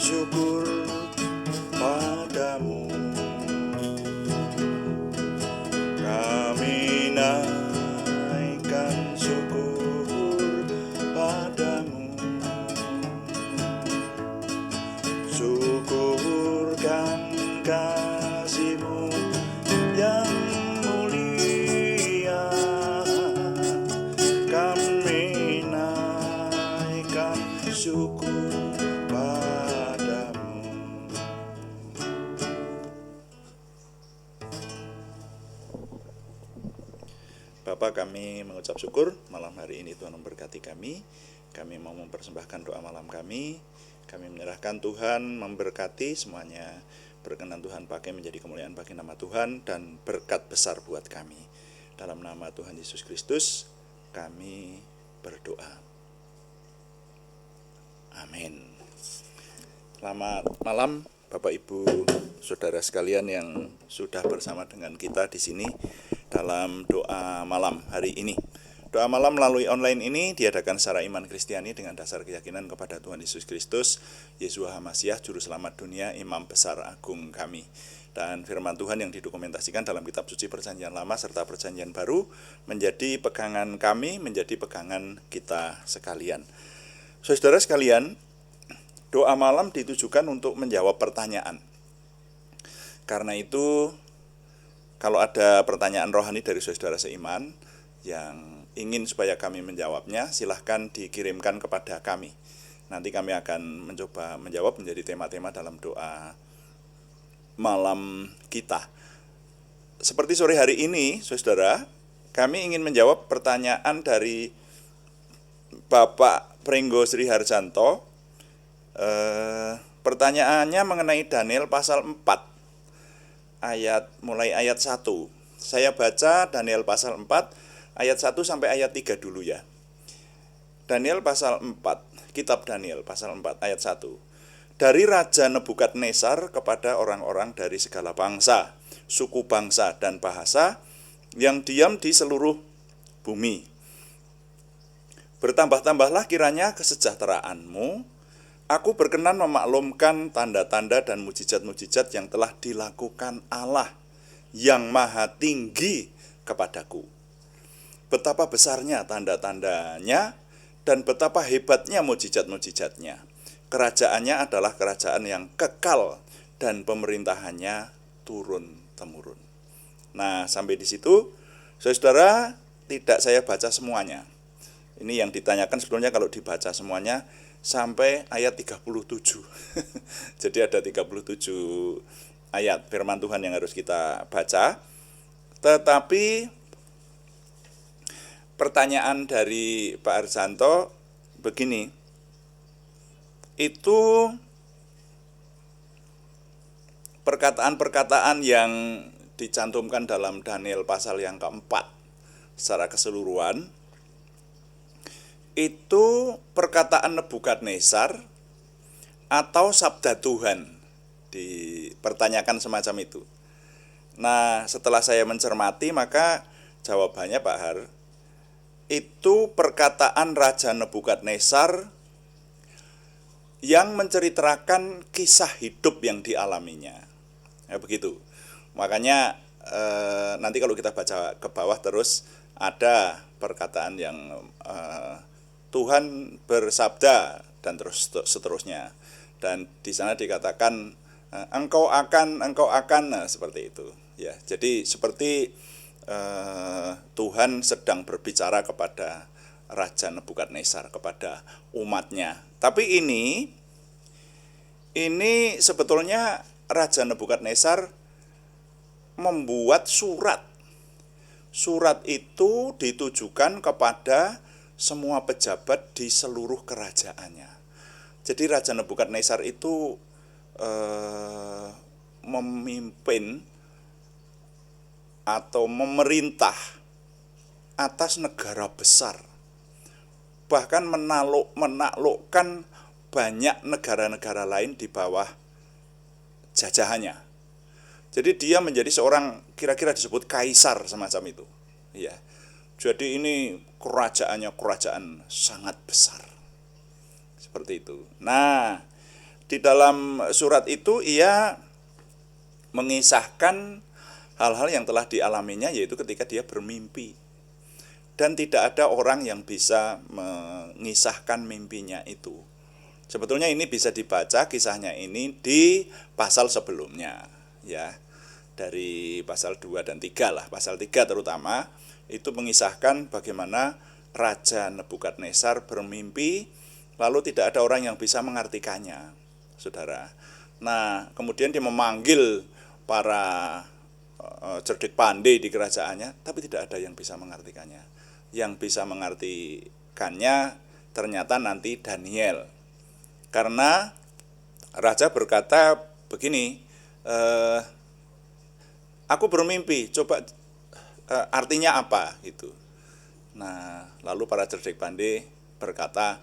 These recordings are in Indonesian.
syukur padamu. Kami naikkan syukur padamu. Syukurkan kasih-Mu yang mulia. Kami naikkan syukur padamu. Bapa, kami mengucap syukur malam hari ini Tuhan memberkati kami. Kami mau mempersembahkan doa malam kami. Kami menyerahkan Tuhan memberkati semuanya. Berkenan Tuhan pakai menjadi kemuliaan bagi nama Tuhan dan berkat besar buat kami. Dalam nama Tuhan Yesus Kristus kami berdoa. Amin. Selamat malam Bapak Ibu Saudara sekalian yang sudah bersama dengan kita di sini dalam doa malam hari ini. Doa malam melalui online ini diadakan secara iman Kristiani dengan dasar keyakinan kepada Tuhan Yesus Kristus, Yeshua HaMasyiah, Juru Selamat dunia, Imam Besar Agung kami. Dan firman Tuhan yang didokumentasikan dalam kitab suci Perjanjian Lama serta Perjanjian Baru menjadi pegangan kami, menjadi pegangan kita sekalian. Saudara sekalian, doa malam ditujukan untuk menjawab pertanyaan. Karena itu, kalau ada pertanyaan rohani dari saudara seiman yang ingin supaya kami menjawabnya, silahkan dikirimkan kepada kami. Nanti kami akan mencoba menjawab menjadi tema-tema dalam doa malam kita. Seperti sore hari ini, saudara, kami ingin menjawab pertanyaan dari Bapak Pringgo Sri Harjanto. Pertanyaannya mengenai Daniel pasal 4, mulai ayat 1. Saya baca Daniel pasal 4, ayat 1 sampai ayat 3 dulu ya. Daniel pasal 4, kitab Daniel pasal 4 ayat 1. Dari Raja Nebukadnezar kepada orang-orang dari segala bangsa, suku bangsa dan bahasa yang diam di seluruh bumi. Bertambah-tambahlah kiranya kesejahteraanmu. Aku berkenan memaklumkan tanda-tanda dan mujizat-mujizat yang telah dilakukan Allah yang maha tinggi kepadaku. Betapa besarnya tanda-tandanya dan betapa hebatnya mujizat-mujizatnya. Kerajaannya adalah kerajaan yang kekal dan pemerintahannya turun-temurun. Nah, sampai di situ, saudara, tidak saya baca semuanya. Ini yang ditanyakan sebetulnya kalau dibaca semuanya sampai ayat 37. Jadi ada 37 ayat firman Tuhan yang harus kita baca. Tetapi pertanyaan dari Pak Harjanto begini, itu perkataan-perkataan yang dicantumkan dalam Daniel pasal yang keempat secara keseluruhan, itu perkataan Nebukadnezar atau sabda Tuhan, dipertanyakan semacam itu. Nah, setelah saya mencermati, maka jawabannya Pak Har, itu perkataan Raja Nebukadnezar yang menceritakan kisah hidup yang dialaminya. Ya, begitu. Makanya nanti kalau kita baca ke bawah terus ada perkataan yang Tuhan bersabda dan terus seterusnya. Dan di sana dikatakan engkau akan, nah, seperti itu. Ya, jadi seperti Tuhan sedang berbicara kepada Raja Nebukadnezar, kepada umatnya. Tapi ini sebetulnya Raja Nebukadnezar membuat surat. Surat itu ditujukan kepada semua pejabat di seluruh kerajaannya. Jadi Raja Nebukadnezar itu memimpin atau memerintah atas negara besar, bahkan menaklukkan banyak negara-negara lain di bawah jajahannya. Jadi dia menjadi seorang, kira-kira disebut kaisar semacam itu. Ya. Jadi ini kerajaannya kerajaan sangat besar. Seperti itu. Nah, di dalam surat itu ia mengisahkan hal-hal yang telah dialaminya, yaitu ketika dia bermimpi. Dan tidak ada orang yang bisa mengisahkan mimpinya itu. Sebetulnya ini bisa dibaca kisahnya ini di pasal sebelumnya, ya. Dari pasal 2 dan 3 lah. Pasal 3 terutama itu mengisahkan bagaimana Raja Nebukadnezar bermimpi, lalu tidak ada orang yang bisa mengartikannya, saudara. Nah, kemudian dia memanggil para cerdik pandai di kerajaannya, tapi tidak ada yang bisa mengartikannya. Yang bisa mengartikannya ternyata nanti Daniel. Karena raja berkata begini, aku bermimpi, coba artinya apa gitu. Nah, lalu para cerdik pandai berkata,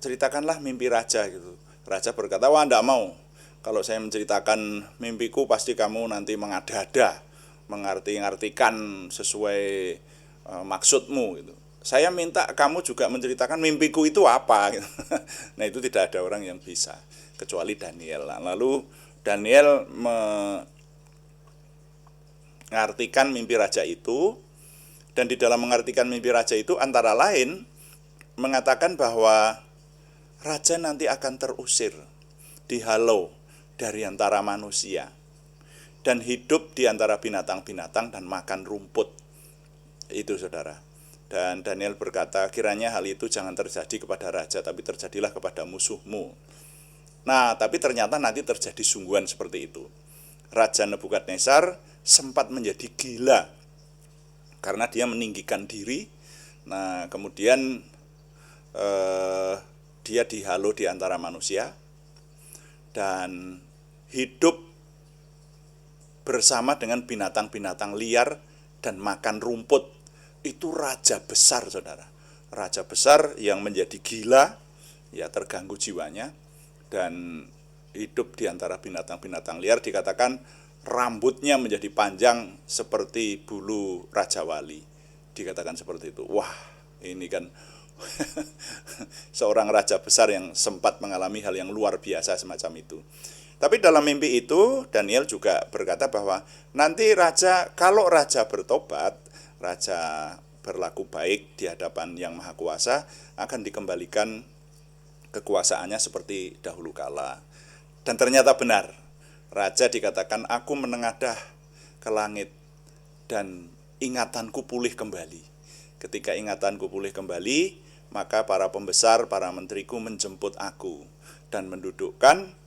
ceritakanlah mimpi raja gitu. Raja berkata, wah enggak mau. Kalau saya menceritakan mimpiku pasti kamu nanti mengada-ada, mengartikan sesuai maksudmu gitu. Saya minta kamu juga menceritakan mimpiku itu apa gitu. Nah, itu tidak ada orang yang bisa kecuali Daniel. Lalu Daniel mengartikan mimpi raja itu, dan di dalam mengartikan mimpi raja itu antara lain mengatakan bahwa raja nanti akan terusir, dihalau dari antara manusia, dan hidup di antara binatang-binatang dan makan rumput. Itu, saudara. Dan Daniel berkata, kiranya hal itu jangan terjadi kepada raja, tapi terjadilah kepada musuhmu. Nah, tapi ternyata nanti terjadi sungguhan seperti itu. Raja Nebukadnezar sempat menjadi gila karena dia meninggikan diri. Nah, kemudian dia dihalau di antara manusia dan hidup bersama dengan binatang-binatang liar dan makan rumput. Itu raja besar, saudara. Raja besar yang menjadi gila, ya, terganggu jiwanya, dan hidup di antara binatang-binatang liar. Dikatakan rambutnya menjadi panjang seperti bulu Raja Wali. Dikatakan seperti itu. Wah, ini kan seorang raja besar yang sempat mengalami hal yang luar biasa semacam itu. Tapi dalam mimpi itu Daniel juga berkata bahwa nanti raja, kalau raja bertobat, raja berlaku baik di hadapan Yang Maha Kuasa, akan dikembalikan kekuasaannya seperti dahulu kala. Dan ternyata benar. Raja dikatakan, aku menengadah ke langit dan ingatanku pulih kembali. Ketika ingatanku pulih kembali, maka para pembesar, para menteriku menjemput aku dan mendudukkan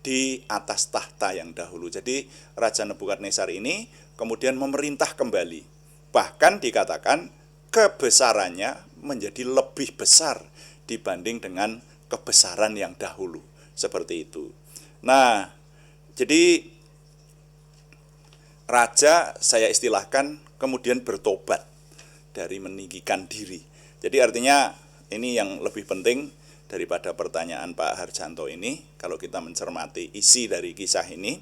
di atas tahta yang dahulu. Jadi Raja Nebukadnezar ini kemudian memerintah kembali. Bahkan dikatakan kebesarannya menjadi lebih besar dibanding dengan kebesaran yang dahulu. Seperti itu. Nah, jadi raja, saya istilahkan, kemudian bertobat dari meninggikan diri. Jadi artinya ini yang lebih penting daripada pertanyaan Pak Harjanto ini, kalau kita mencermati isi dari kisah ini,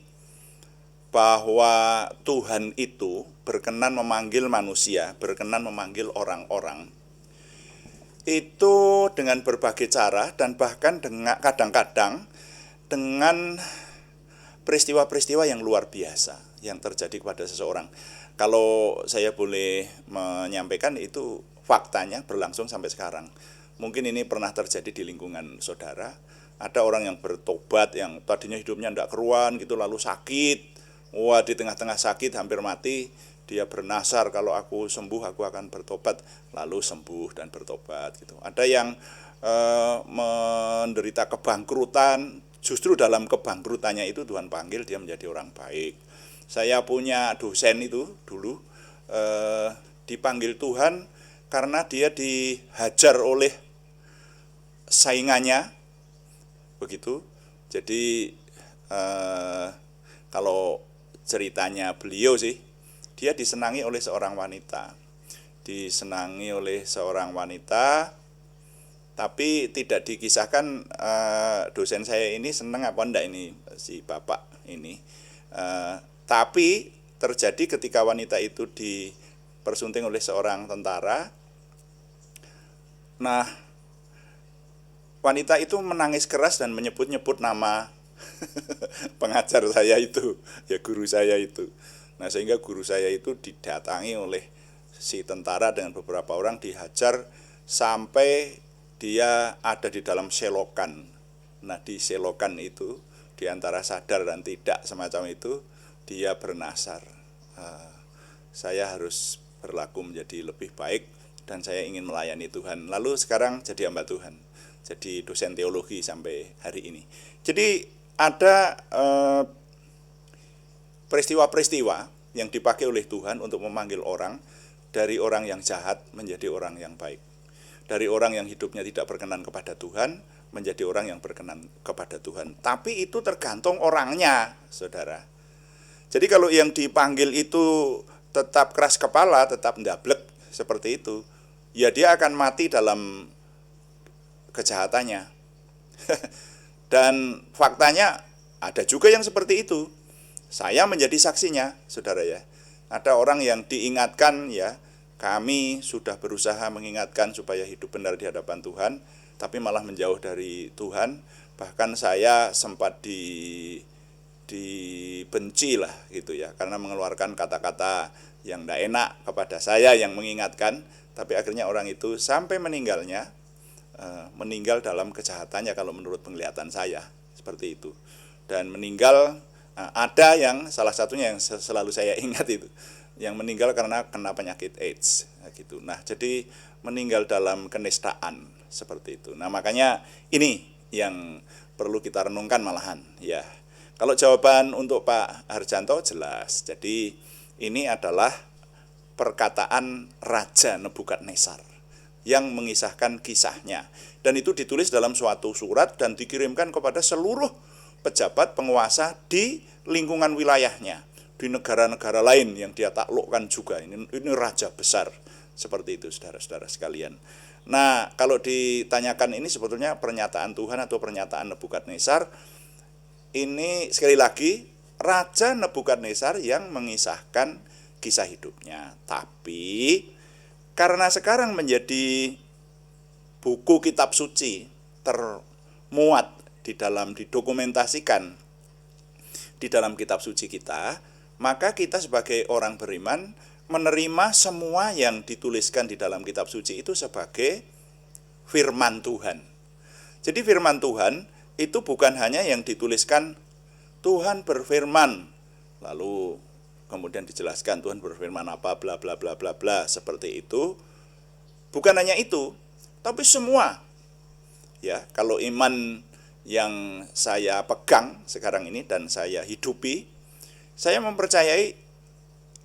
bahwa Tuhan itu berkenan memanggil manusia, berkenan memanggil orang-orang itu dengan berbagai cara, dan bahkan dengan kadang-kadang dengan peristiwa-peristiwa yang luar biasa yang terjadi kepada seseorang. Kalau saya boleh menyampaikan, itu faktanya berlangsung sampai sekarang. Mungkin ini pernah terjadi di lingkungan saudara. Ada orang yang bertobat, yang tadinya hidupnya tidak keruan gitu, lalu sakit. Wah, di tengah-tengah sakit hampir mati, dia bernasar, kalau aku sembuh aku akan bertobat, lalu sembuh dan bertobat gitu. Ada yang menderita kebangkrutan, justru dalam kebangkrutannya itu Tuhan panggil dia menjadi orang baik. Saya punya dosen itu dulu dipanggil Tuhan karena dia dihajar oleh saingannya, begitu. Jadi kalau ceritanya beliau sih, dia disenangi oleh seorang wanita, tapi tidak dikisahkan dosen saya ini senang apa enggak ini si bapak ini. Tapi terjadi ketika wanita itu dipersunting oleh seorang tentara. Nah, wanita itu menangis keras dan menyebut-nyebut nama pengajar saya itu, ya guru saya itu. Nah, sehingga guru saya itu didatangi oleh si tentara dengan beberapa orang, dihajar sampai dia ada di dalam selokan. Nah, di selokan itu, di antara sadar dan tidak semacam itu, dia bernasar, saya harus berlaku menjadi lebih baik dan saya ingin melayani Tuhan. Lalu sekarang jadi hamba Tuhan, jadi dosen teologi sampai hari ini. Jadi ada peristiwa-peristiwa yang dipakai oleh Tuhan untuk memanggil orang dari orang yang jahat menjadi orang yang baik, dari orang yang hidupnya tidak berkenan kepada Tuhan menjadi orang yang berkenan kepada Tuhan. Tapi itu tergantung orangnya, saudara. Jadi kalau yang dipanggil itu tetap keras kepala, tetap ndablek seperti itu, ya dia akan mati dalam kejahatannya. Dan faktanya ada juga yang seperti itu. Saya menjadi saksinya, saudara ya. Ada orang yang diingatkan, ya, kami sudah berusaha mengingatkan supaya hidup benar di hadapan Tuhan, tapi malah menjauh dari Tuhan. Bahkan saya sempat dibenci lah gitu ya, karena mengeluarkan kata-kata yang tidak enak kepada saya yang mengingatkan. Tapi akhirnya orang itu sampai meninggalnya, meninggal dalam kejahatannya kalau menurut penglihatan saya, seperti itu. Dan meninggal, ada yang salah satunya yang selalu saya ingat itu, yang meninggal karena kena penyakit AIDS gitu. Nah, jadi meninggal dalam kenistaan seperti itu. Nah, makanya ini yang perlu kita renungkan malahan ya. Kalau jawaban untuk Pak Harjanto jelas. Jadi ini adalah perkataan Raja Nebukadnezar yang mengisahkan kisahnya, dan itu ditulis dalam suatu surat dan dikirimkan kepada seluruh pejabat penguasa di lingkungan wilayahnya, di negara-negara lain yang dia taklukkan juga. Ini raja besar seperti itu, saudara-saudara sekalian. Nah, kalau ditanyakan ini sebetulnya pernyataan Tuhan atau pernyataan Nebukadnezar, ini sekali lagi Raja Nebukadnezar yang mengisahkan kisah hidupnya. Tapi karena sekarang menjadi buku kitab suci, termuat didokumentasikan di dalam kitab suci kita, maka kita sebagai orang beriman menerima semua yang dituliskan di dalam kitab suci itu sebagai firman Tuhan. Jadi firman Tuhan itu bukan hanya yang dituliskan Tuhan berfirman, lalu kemudian dijelaskan Tuhan berfirman apa bla bla bla bla bla seperti itu. Bukan hanya itu, tapi semua. Ya, kalau iman yang saya pegang sekarang ini dan saya hidupi, saya mempercayai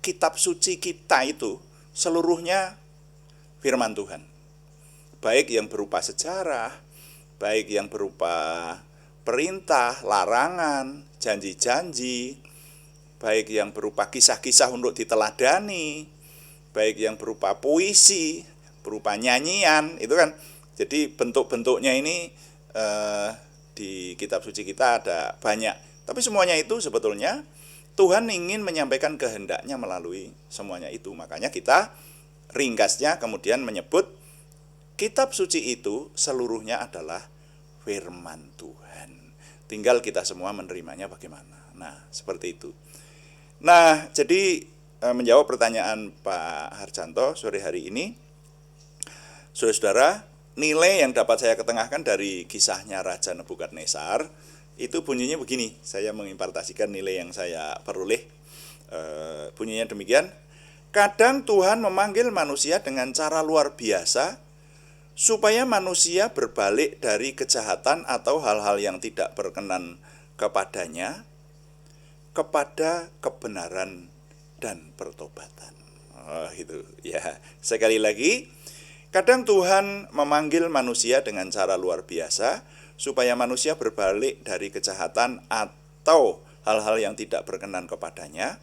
kitab suci kita itu seluruhnya firman Tuhan. Baik yang berupa sejarah, baik yang berupa perintah, larangan, janji-janji, baik yang berupa kisah-kisah untuk diteladani, baik yang berupa puisi, berupa nyanyian, itu kan. Jadi bentuk-bentuknya ini di kitab suci kita ada banyak. Tapi semuanya itu sebetulnya Tuhan ingin menyampaikan kehendaknya melalui semuanya itu. Makanya kita ringkasnya kemudian menyebut kitab suci itu seluruhnya adalah firman Tuhan. Tinggal kita semua menerimanya bagaimana. Nah, seperti itu. Nah, jadi menjawab pertanyaan Pak Harjanto sore hari ini, saudara-saudara, nilai yang dapat saya ketengahkan dari kisahnya Raja Nebukadnezar itu bunyinya begini. Saya mengimpartasikan nilai yang saya peroleh. Bunyinya demikian. Kadang Tuhan memanggil manusia dengan cara luar biasa supaya manusia berbalik dari kejahatan atau hal-hal yang tidak berkenan kepadanya kepada kebenaran dan pertobatan. Itu ya. Sekali lagi, kadang Tuhan memanggil manusia dengan cara luar biasa supaya manusia berbalik dari kejahatan atau hal-hal yang tidak berkenan kepadanya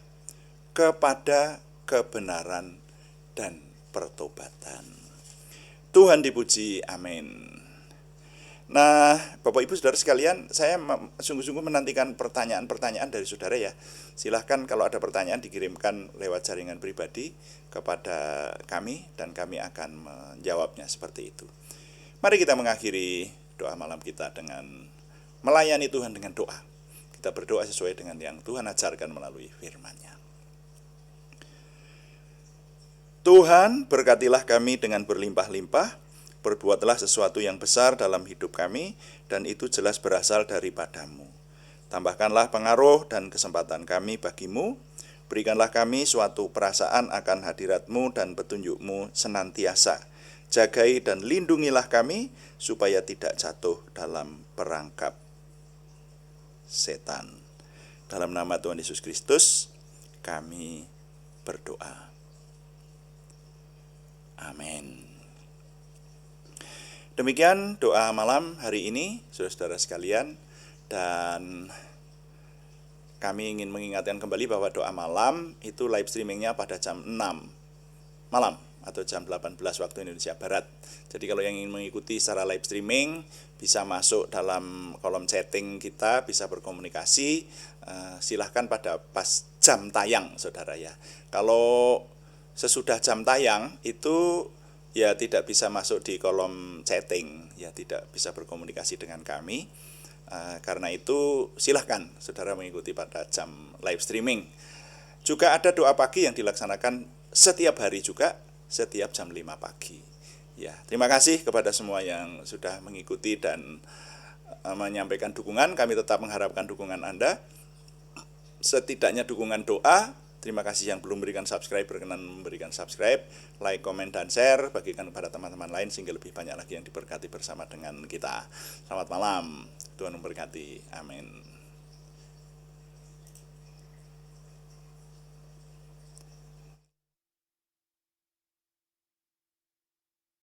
kepada kebenaran dan pertobatan. Tuhan dipuji, amin. Nah, Bapak Ibu Saudara sekalian, saya sungguh-sungguh menantikan pertanyaan-pertanyaan dari saudara ya. Silahkan kalau ada pertanyaan dikirimkan lewat jaringan pribadi kepada kami dan kami akan menjawabnya seperti itu. Mari kita mengakhiri doa malam kita dengan melayani Tuhan dengan doa. Kita berdoa sesuai dengan yang Tuhan ajarkan melalui firman-Nya. Tuhan, berkatilah kami dengan berlimpah-limpah, perbuatlah sesuatu yang besar dalam hidup kami, dan itu jelas berasal daripada-Mu. Tambahkanlah pengaruh dan kesempatan kami bagi-Mu, berikanlah kami suatu perasaan akan hadirat-Mu dan petunjuk-Mu senantiasa. Jagai dan lindungilah kami, supaya tidak jatuh dalam perangkap setan. Dalam nama Tuhan Yesus Kristus, kami berdoa. Amin. Demikian doa malam hari ini, saudara-saudara sekalian, dan kami ingin mengingatkan kembali bahwa doa malam itu live streamingnya pada jam 6 malam atau jam 18 waktu Indonesia Barat. Jadi kalau yang ingin mengikuti secara live streaming bisa masuk dalam kolom chatting kita, bisa berkomunikasi, silahkan pada pas jam tayang, saudara ya. Kalau sesudah jam tayang itu ya tidak bisa masuk di kolom chatting, ya tidak bisa berkomunikasi dengan kami. Karena itu silahkan saudara mengikuti pada jam live streaming. Juga ada doa pagi yang dilaksanakan setiap hari juga, setiap jam 5 pagi. Ya, terima kasih kepada semua yang sudah mengikuti dan menyampaikan dukungan. Kami tetap mengharapkan dukungan Anda. Setidaknya dukungan doa. Terima kasih yang belum memberikan subscribe, berkenan memberikan subscribe, like, komen, dan share, bagikan kepada teman-teman lain sehingga lebih banyak lagi yang diberkati bersama dengan kita. Selamat malam, Tuhan memberkati. Amin.